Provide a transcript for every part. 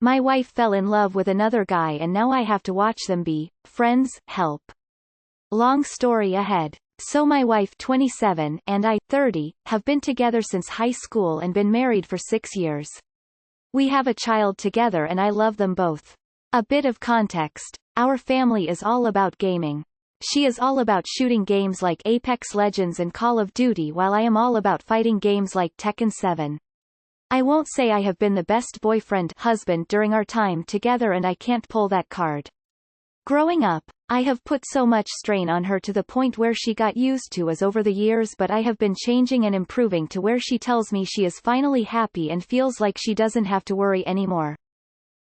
My wife fell in love with another guy and now I have to watch them be friends. Help. Long story ahead. So my wife 27 and I 30 have been together since high school and been married for 6 years. We have a child together and I love them both. A bit of context. Our family is all about gaming. She is all about shooting games like Apex Legends and Call of Duty while I am all about fighting games like Tekken 7. I won't say I have been the best boyfriend/husband during our time together and I can't pull that card. Growing up, I have put so much strain on her to the point where she got used to us over the years, but I have been changing and improving to where she tells me she is finally happy and feels like she doesn't have to worry anymore.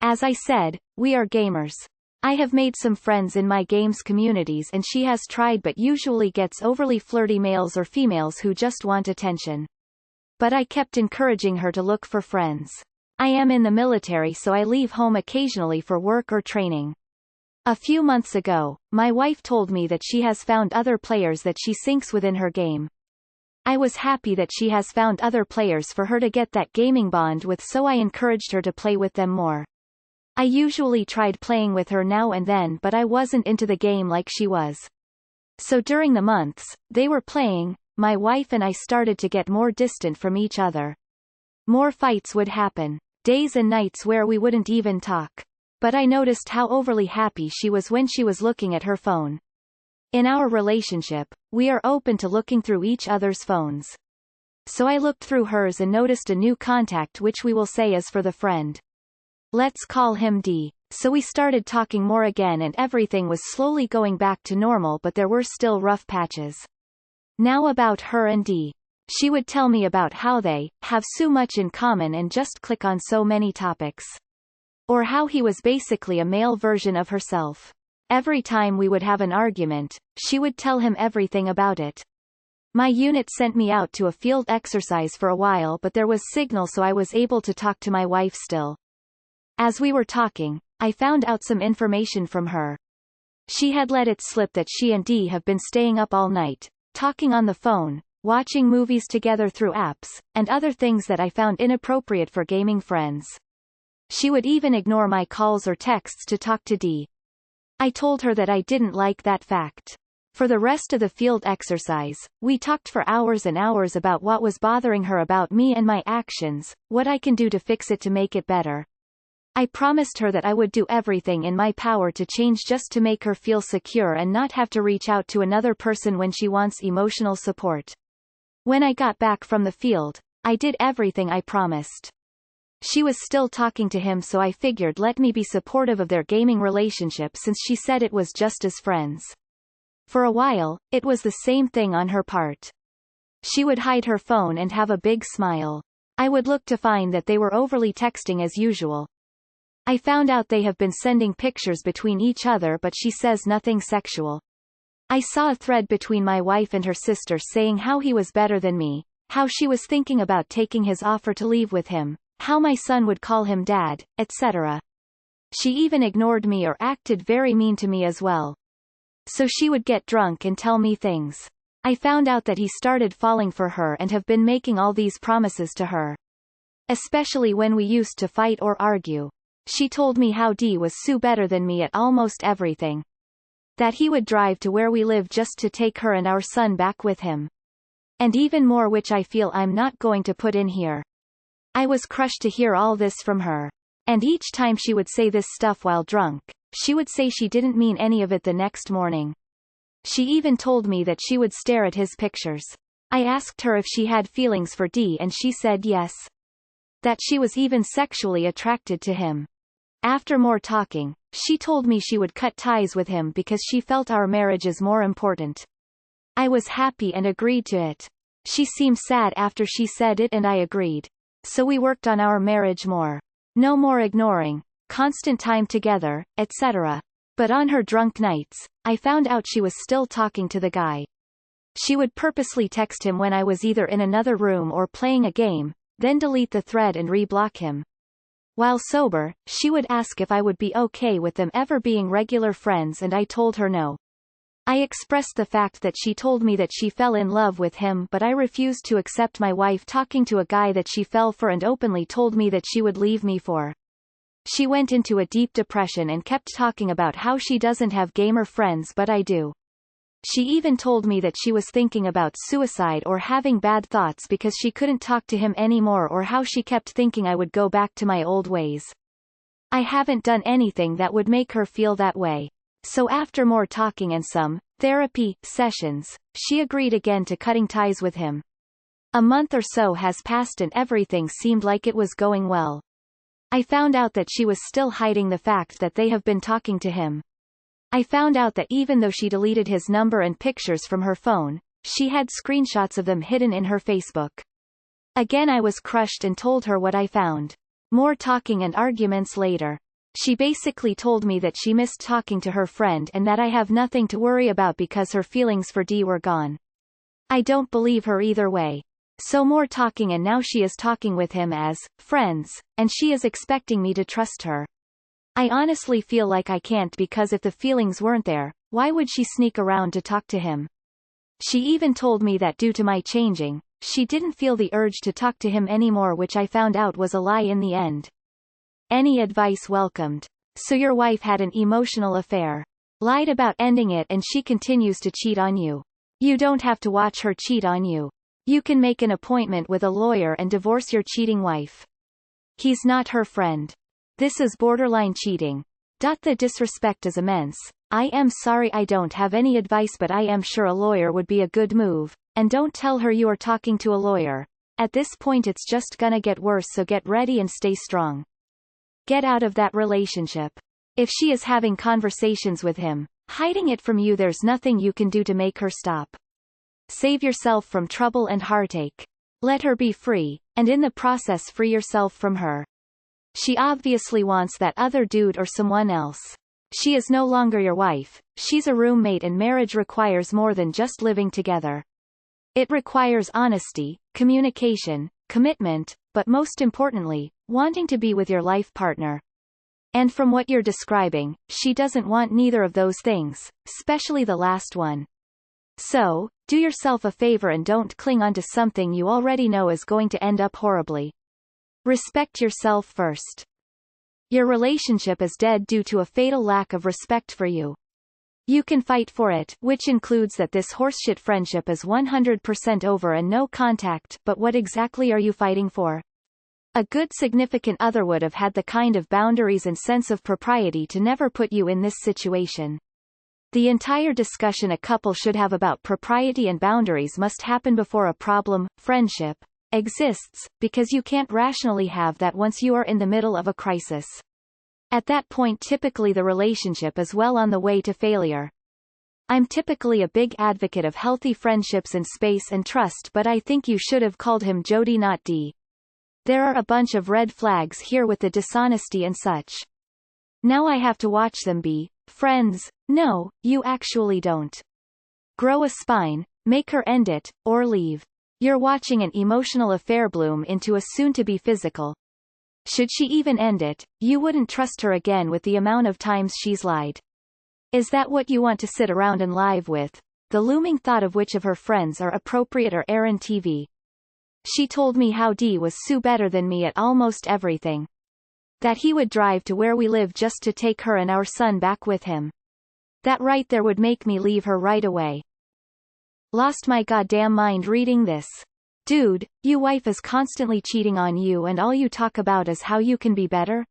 As I said, we are gamers. I have made some friends in my games communities and she has tried but usually gets overly flirty males or females who just want attention. But I kept encouraging her to look for friends. I am in the military so I leave home occasionally for work or training. A few months ago, my wife told me that she has found other players that she syncs with in her game. I was happy that she has found other players for her to get that gaming bond with, so I encouraged her to play with them more. I usually tried playing with her now and then but I wasn't into the game like she was. So during the months they were playing, my wife and I started to get more distant from each other. More fights would happen. Days and nights where we wouldn't even talk. But I noticed how overly happy she was when she was looking at her phone. In our relationship, we are open to looking through each other's phones. So I looked through hers and noticed a new contact which we will say is for the friend. Let's call him D. So we started talking more again and everything was slowly going back to normal, but there were still rough patches. Now about her and D. She would tell me about how they have so much in common and just click on so many topics. Or how he was basically a male version of herself. Every time we would have an argument, she would tell him everything about it. My unit sent me out to a field exercise for a while but there was signal so I was able to talk to my wife still. As we were talking, I found out some information from her. She had let it slip that she and D have been staying up all night, talking on the phone, watching movies together through apps, and other things that I found inappropriate for gaming friends. She would even ignore my calls or texts to talk to D. I told her that I didn't like that fact. For the rest of the field exercise, we talked for hours and hours about what was bothering her about me and my actions, what I can do to fix it to make it better. I promised her that I would do everything in my power to change just to make her feel secure and not have to reach out to another person when she wants emotional support. When I got back from the field, I did everything I promised. She was still talking to him so I figured let me be supportive of their gaming relationship since she said it was just as friends. For a while, it was the same thing on her part. She would hide her phone and have a big smile. I would look to find that they were overly texting as usual. I found out they have been sending pictures between each other but she says nothing sexual. I saw a thread between my wife and her sister saying how he was better than me, how she was thinking about taking his offer to leave with him, how my son would call him dad, etc. She even ignored me or acted very mean to me as well. So she would get drunk and tell me things. I found out that he started falling for her and have been making all these promises to her. Especially when we used to fight or argue. She told me how D was so better than me at almost everything. That he would drive to where we live just to take her and our son back with him. And even more which I feel I'm not going to put in here. I was crushed to hear all this from her. And each time she would say this stuff while drunk, she would say she didn't mean any of it the next morning. She even told me that she would stare at his pictures. I asked her if she had feelings for D and she said yes. That she was even sexually attracted to him. After more talking, she told me she would cut ties with him because she felt our marriage is more important. I was happy and agreed to it. She seemed sad after she said it and I agreed. So we worked on our marriage more. No more ignoring, constant time together, etc. But on her drunk nights, I found out she was still talking to the guy. She would purposely text him when I was either in another room or playing a game, then delete the thread and re-block him. While sober, she would ask if I would be okay with them ever being regular friends and I told her no. I expressed the fact that she told me that she fell in love with him but I refused to accept my wife talking to a guy that she fell for and openly told me that she would leave me for. She went into a deep depression and kept talking about how she doesn't have gamer friends but I do. She even told me that she was thinking about suicide or having bad thoughts because she couldn't talk to him anymore, or how she kept thinking I would go back to my old ways. I haven't done anything that would make her feel that way. So after more talking and some therapy sessions, she agreed again to cutting ties with him. A month or so has passed and everything seemed like it was going well. I found out that she was still hiding the fact that they have been talking to him. I found out that even though she deleted his number and pictures from her phone, she had screenshots of them hidden in her Facebook. Again I was crushed and told her what I found. More talking and arguments later. She basically told me that she missed talking to her friend and that I have nothing to worry about because her feelings for D were gone. I don't believe her either way. So more talking and now she is talking with him as friends, and she is expecting me to trust her. I honestly feel like I can't, because if the feelings weren't there, why would she sneak around to talk to him? She even told me that due to my changing, she didn't feel the urge to talk to him anymore, which I found out was a lie in the end. Any advice welcomed. So your wife had an emotional affair. Lied about ending it and she continues to cheat on you. You don't have to watch her cheat on you. You can make an appointment with a lawyer and divorce your cheating wife. He's not her friend. This is borderline cheating. The disrespect is immense. I am sorry I don't have any advice, but I am sure a lawyer would be a good move. And don't tell her you are talking to a lawyer. At this point it's just gonna get worse, so get ready and stay strong. Get out of that relationship. If she is having conversations with him, hiding it from you, there's nothing you can do to make her stop. Save yourself from trouble and heartache. Let her be free, and in the process free yourself from her. She obviously wants that other dude or someone else. She is no longer your wife, she's a roommate, and marriage requires more than just living together. It requires honesty, communication, commitment, but most importantly, wanting to be with your life partner. And from what you're describing, she doesn't want neither of those things, especially the last one. So, do yourself a favor and don't cling onto something you already know is going to end up horribly. Respect yourself first. Your relationship is dead due to a fatal lack of respect for you. You can fight for it, which includes that this horseshit friendship is 100% over and no contact, but what exactly are you fighting for? A good significant other would have had the kind of boundaries and sense of propriety to never put you in this situation. The entire discussion a couple should have about propriety and boundaries must happen before a problem, friendship, exists, because you can't rationally have that once you are in the middle of a crisis. At that point typically the relationship is well on the way to failure. I'm typically a big advocate of healthy friendships and space and trust, but I think you should have called him Jody, not D. There are a bunch of red flags here with the dishonesty and such. Now I have to watch them be friends. No, you actually don't. Grow a spine, make her end it, or leave. You're watching an emotional affair bloom into a soon-to-be physical. Should she even end it, you wouldn't trust her again with the amount of times she's lied. Is that what you want to sit around and live with? The looming thought of which of her friends are appropriate or Aaron TV. She told me how D was so better than me at almost everything. That he would drive to where we live just to take her and our son back with him. That right there would make me leave her right away. Lost my goddamn mind reading this. Dude, your wife is constantly cheating on you and all you talk about is how you can be better?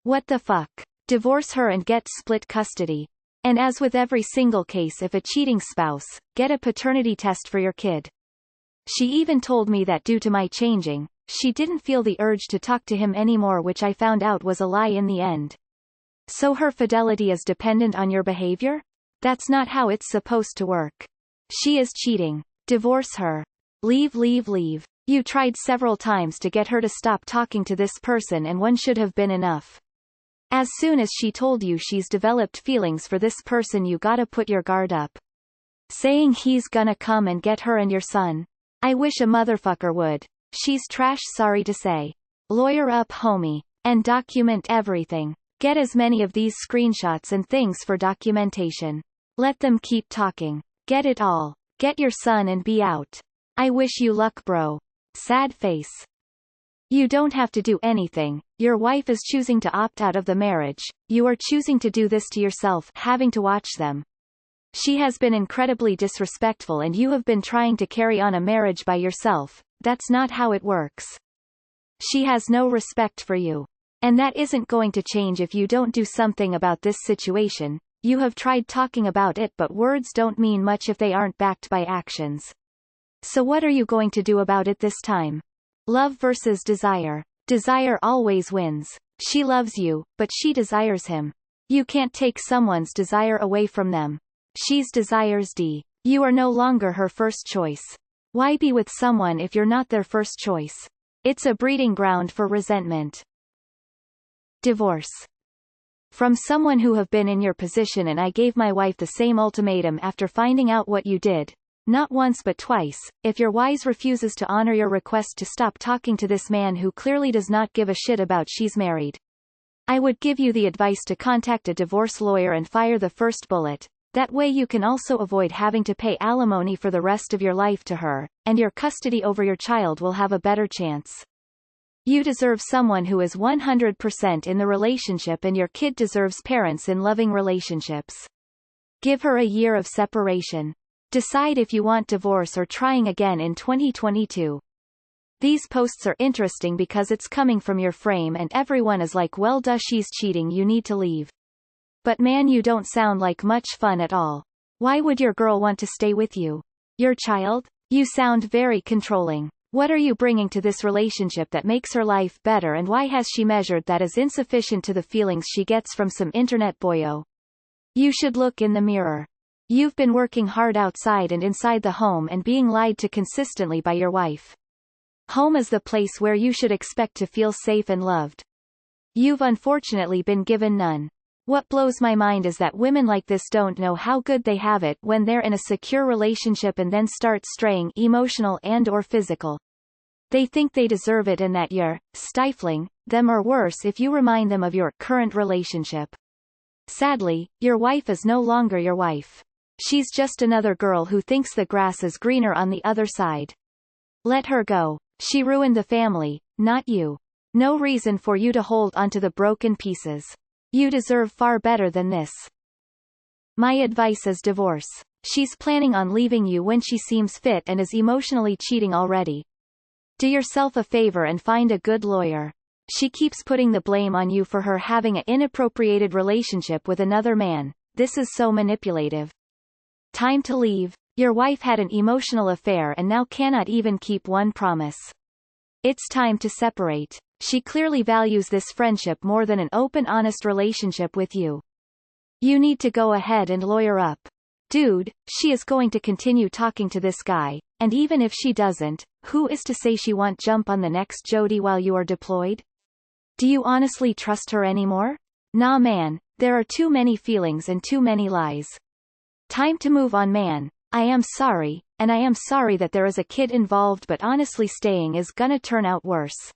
What the fuck? Divorce her and get split custody. And as with every single case, if a cheating spouse, get a paternity test for your kid. She even told me that due to my changing, she didn't feel the urge to talk to him anymore, which I found out was a lie in the end. So her fidelity is dependent on your behavior? That's not how it's supposed to work. She is cheating. Divorce her. Leave, leave, leave. You tried several times to get her to stop talking to this person and one should have been enough. As soon as she told you she's developed feelings for this person, you gotta put your guard up. Saying he's gonna come and get her and your son. I wish a motherfucker would. She's trash, sorry to say. Lawyer up, homie. And document everything. Get as many of these screenshots and things for documentation. Let them keep talking. Get it all. Get your son and be out. I wish you luck, bro. Sad face. You don't have to do anything. Your wife is choosing to opt out of the marriage. You are choosing to do this to yourself, having to watch them. She has been incredibly disrespectful and you have been trying to carry on a marriage by yourself. That's not how it works. She has no respect for you. And that isn't going to change if you don't do something about this situation. You have tried talking about it, but words don't mean much if they aren't backed by actions. So what are you going to do about it this time? Love versus desire. Desire always wins. She loves you, but she desires him. You can't take someone's desire away from them. She's desires D. You are no longer her first choice. Why be with someone if you're not their first choice? It's a breeding ground for resentment. Divorce. From someone who have been in your position, and I gave my wife the same ultimatum after finding out what you did. Not once but twice. If your wife refuses to honor your request to stop talking to this man who clearly does not give a shit about she's married, I would give you the advice to contact a divorce lawyer and fire the first bullet. That way you can also avoid having to pay alimony for the rest of your life to her, and your custody over your child will have a better chance. You deserve someone who is 100% in the relationship, and your kid deserves parents in loving relationships. Give her a year of separation. Decide if you want divorce or trying again in 2022. These posts are interesting because it's coming from your frame and everyone is like, well duh, she's cheating, you need to leave. But man, you don't sound like much fun at all. Why would your girl want to stay with you? Your child? You sound very controlling. What are you bringing to this relationship that makes her life better, and why has she measured that as insufficient to the feelings she gets from some internet boyo? You should look in the mirror. You've been working hard outside and inside the home and being lied to consistently by your wife. Home is the place where you should expect to feel safe and loved. You've unfortunately been given none. What blows my mind is that women like this don't know how good they have it when they're in a secure relationship and then start straying, emotional and or physical. They think they deserve it and that you're stifling them, or worse if you remind them of your current relationship. Sadly, your wife is no longer your wife. She's just another girl who thinks the grass is greener on the other side. Let her go. She ruined the family, not you. No reason for you to hold onto the broken pieces. You deserve far better than this. My advice is divorce. She's planning on leaving you when she seems fit and is emotionally cheating already. Do yourself a favor and find a good lawyer. She keeps putting the blame on you for her having an inappropriated relationship with another man. This is so manipulative. Time to leave. Your wife had an emotional affair and now cannot even keep one promise. It's time to separate. She clearly values this friendship more than an open, honest relationship with you. You need to go ahead and lawyer up. Dude, she is going to continue talking to this guy, and even if she doesn't, who is to say she won't jump on the next Jody while you are deployed? Do you honestly trust her anymore? Nah man, there are too many feelings and too many lies. Time to move on man. I am sorry, and I am sorry that there is a kid involved, but honestly staying is gonna turn out worse.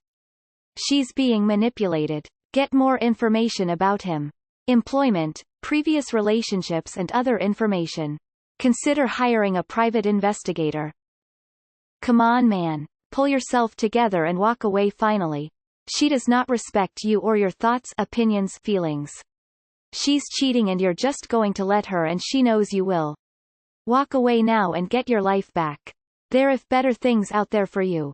She's being manipulated. Get more information about him. Employment, previous relationships and other information. Consider hiring a private investigator. Come on man. Pull yourself together and walk away finally. She does not respect you or your thoughts, opinions, feelings. She's cheating and you're just going to let her, and she knows you will. Walk away now and get your life back. There are better things out there for you.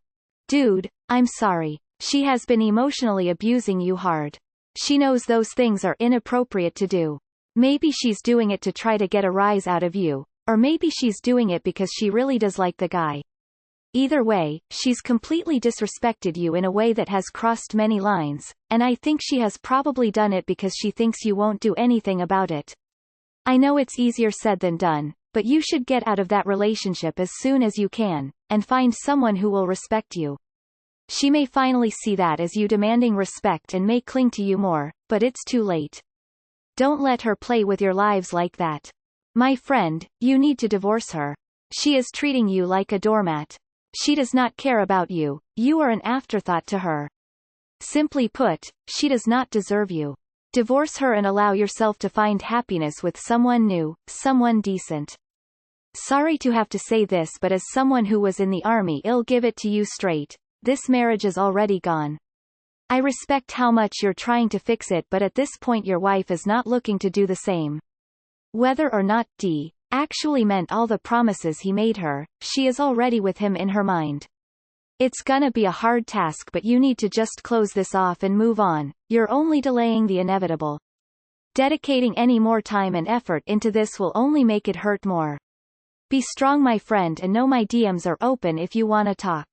Dude, I'm sorry. She has been emotionally abusing you hard. She knows those things are inappropriate to do. Maybe she's doing it to try to get a rise out of you, or maybe she's doing it because she really does like the guy. Either way, she's completely disrespected you in a way that has crossed many lines, and I think she has probably done it because she thinks you won't do anything about it. I know it's easier said than done, but you should get out of that relationship as soon as you can, and find someone who will respect you. She may finally see that as you demanding respect and may cling to you more, but it's too late. Don't let her play with your lives like that. My friend, you need to divorce her. She is treating you like a doormat. She does not care about you. You are an afterthought to her. Simply put, she does not deserve you. Divorce her and allow yourself to find happiness with someone new, someone decent. Sorry to have to say this, but as someone who was in the army, I'll give it to you straight. this marriage is already gone. I respect how much you're trying to fix it, but at this point your wife is not looking to do the same. Whether or not D actually meant all the promises he made her, she is already with him in her mind. It's gonna be a hard task, but you need to just close this off and move on. You're only delaying the inevitable. Dedicating any more time and effort into this will only make it hurt more. Be strong, my friend, and know my DMs are open if you wanna talk.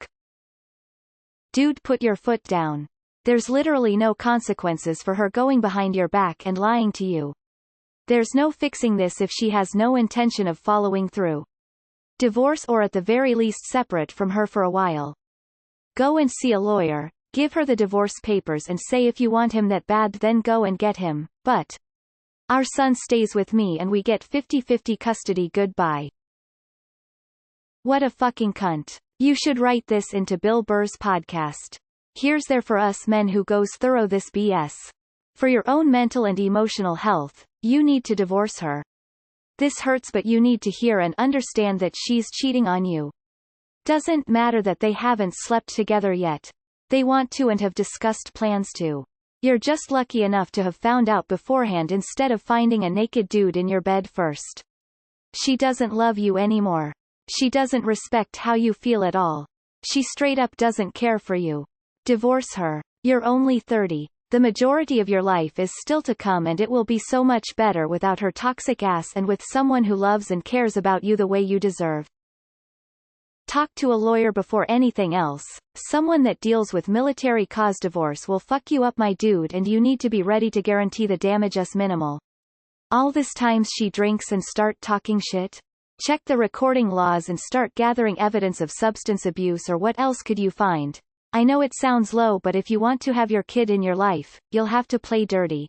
Dude, put your foot down. There's literally no consequences for her going behind your back and lying to you. There's no fixing this if she has no intention of following through. Divorce, or at the very least separate from her for a while. Go and see a lawyer, give her the divorce papers and say if you want him that bad then go and get him, but our son stays with me and we get 50-50 custody, goodbye. What a fucking cunt. You should write this into Bill Burr's podcast. Here's there for us men who goes thorough this BS. For your own mental and emotional health, you need to divorce her. This hurts, but you need to hear and understand that she's cheating on you. Doesn't matter that they haven't slept together yet. They want to and have discussed plans to. You're just lucky enough to have found out beforehand instead of finding a naked dude in your bed first. She doesn't love you anymore. She doesn't respect how you feel at all. She straight up doesn't care for you. Divorce her. You're only 30. The majority of your life is still to come, and it will be so much better without her toxic ass and with someone who loves and cares about you the way you deserve. Talk to a lawyer before anything else. Someone that deals with military cause divorce will fuck you up, my dude, and you need to be ready to guarantee the damage is minimal. All this time she drinks and start talking shit? Check the recording laws and start gathering evidence of substance abuse, or what else could you find? I know it sounds low, but if you want to have your kid in your life, you'll have to play dirty.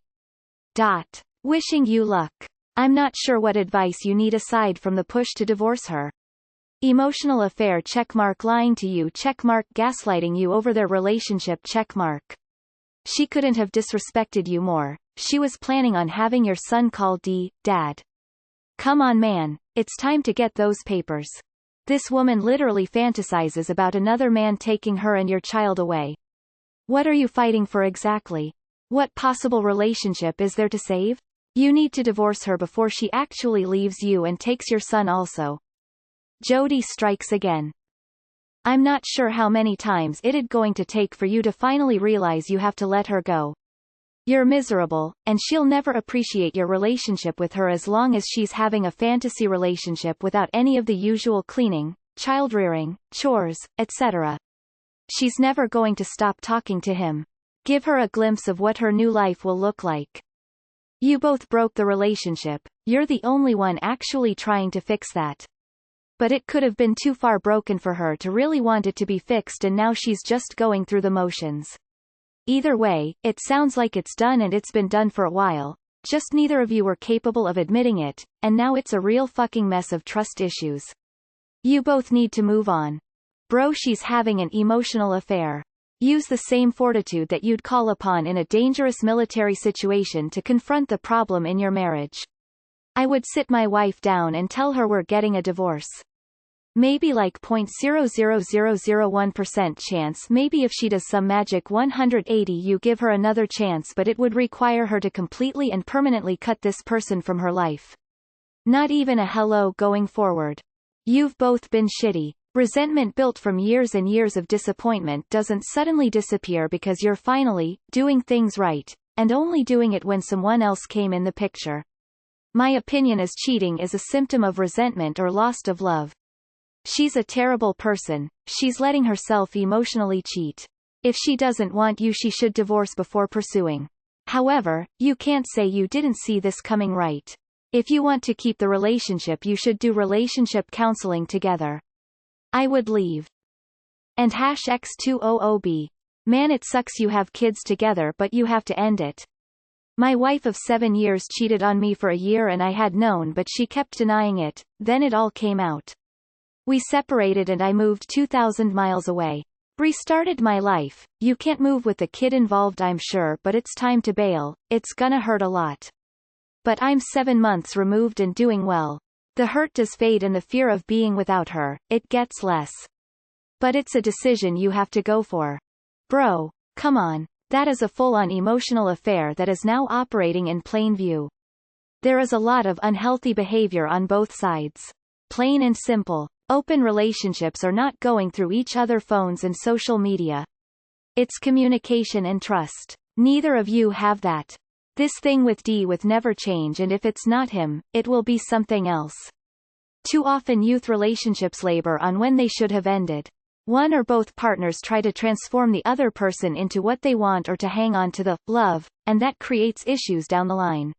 Wishing you luck. I'm not sure what advice you need aside from the push to divorce her. Emotional affair checkmark. Lying to you checkmark. Gaslighting you over their relationship checkmark. She couldn't have disrespected you more. She was planning on having your son call Dad. Come on, man, it's time to get those papers. This woman literally fantasizes about another man taking her and your child away. What are you fighting for exactly? What possible relationship is there to save? You need to divorce her before she actually leaves you and takes your son also. Jody strikes again. I'm not sure how many times it'd going to take for you to finally realize you have to let her go. You're miserable, and she'll never appreciate your relationship with her as long as she's having a fantasy relationship without any of the usual cleaning, child rearing, chores, etc. She's never going to stop talking to him. Give her a glimpse of what her new life will look like. You both broke the relationship. You're the only one actually trying to fix that. But it could have been too far broken for her to really want it to be fixed, and now she's just going through the motions. Either way, it sounds like it's done, and it's been done for a while. Just neither of you were capable of admitting it, and now it's a real fucking mess of trust issues. You both need to move on. Bro, she's having an emotional affair. Use the same fortitude that you'd call upon in a dangerous military situation to confront the problem in your marriage. I would sit my wife down and tell her we're getting a divorce. Maybe like 0.00001% chance. Maybe if she does some magic 180, you give her another chance, but it would require her to completely and permanently cut this person from her life. Not even a hello going forward. You've both been shitty. Resentment built from years and years of disappointment doesn't suddenly disappear because you're finally doing things right, and only doing it when someone else came in the picture. My opinion is cheating is a symptom of resentment or loss of love. She's a terrible person. She's letting herself emotionally cheat. If she doesn't want you, she should divorce before pursuing. However, you can't say you didn't see this coming, right? If you want to keep the relationship, you should do relationship counseling together. I would leave. And #X200B. Man, it sucks you have kids together, but you have to end it. My wife of 7 years cheated on me for a year and I had known, but she kept denying it. Then it all came out. We separated and I moved 2,000 miles away. Restarted my life. You can't move with the kid involved, I'm sure, but it's time to bail. It's gonna hurt a lot. But I'm 7 months removed and doing well. The hurt does fade and the fear of being without her, it gets less. But it's a decision you have to go for. Bro, come on. That is a full-on emotional affair that is now operating in plain view. There is a lot of unhealthy behavior on both sides. Plain and simple. Open relationships are not going through each other phones and social media. It's communication and trust. Neither of you have that. This thing with D with never change, and if it's not him, it will be something else. Too often youth relationships labor on when they should have ended. One or both partners try to transform the other person into what they want or to hang on to the love, and that creates issues down the line.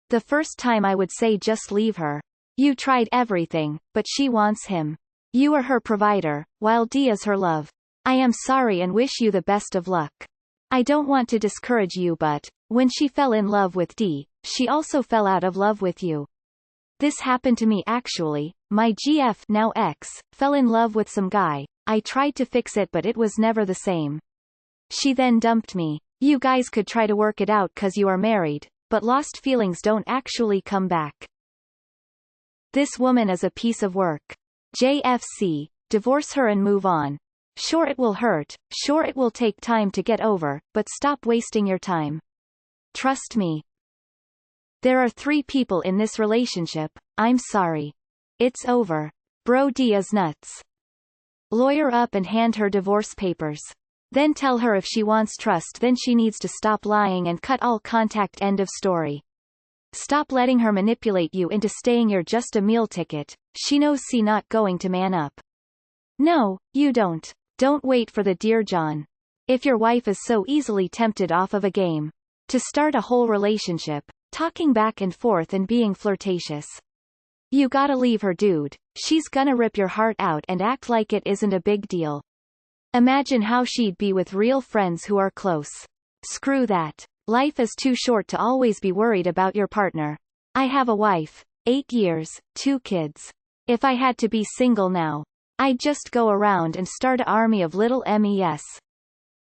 The first time I would say just leave her. You tried everything, but she wants him. You are her provider, while D is her love. I am sorry and wish you the best of luck. I don't want to discourage you, but when she fell in love with D, she also fell out of love with you. This happened to me actually. My GF, now ex, fell in love with some guy. I tried to fix it but it was never the same. She then dumped me. You guys could try to work it out cause you are married, but lost feelings don't actually come back. This woman is a piece of work. JFC, divorce her and move on. Sure it will hurt, sure it will take time to get over, but stop wasting your time. Trust me. There are 3 people in this relationship. I'm sorry. It's over. Bro D is nuts. Lawyer up and hand her divorce papers. Then tell her if she wants trust then she needs to stop lying and cut all contact. End of story. Stop letting her manipulate you into staying. You're just a meal ticket. She knows she not going to man up. No, you don't. Don't wait for the Dear John. If your wife is so easily tempted off of a game. To start a whole relationship, talking back and forth and being flirtatious. You gotta leave her, dude. She's gonna rip your heart out and act like it isn't a big deal. Imagine how she'd be with real friends who are close. Screw that. Life is too short to always be worried about your partner. I have a wife, 8 years, 2 kids. If I had to be single now, I'd just go around and start an army of little MES.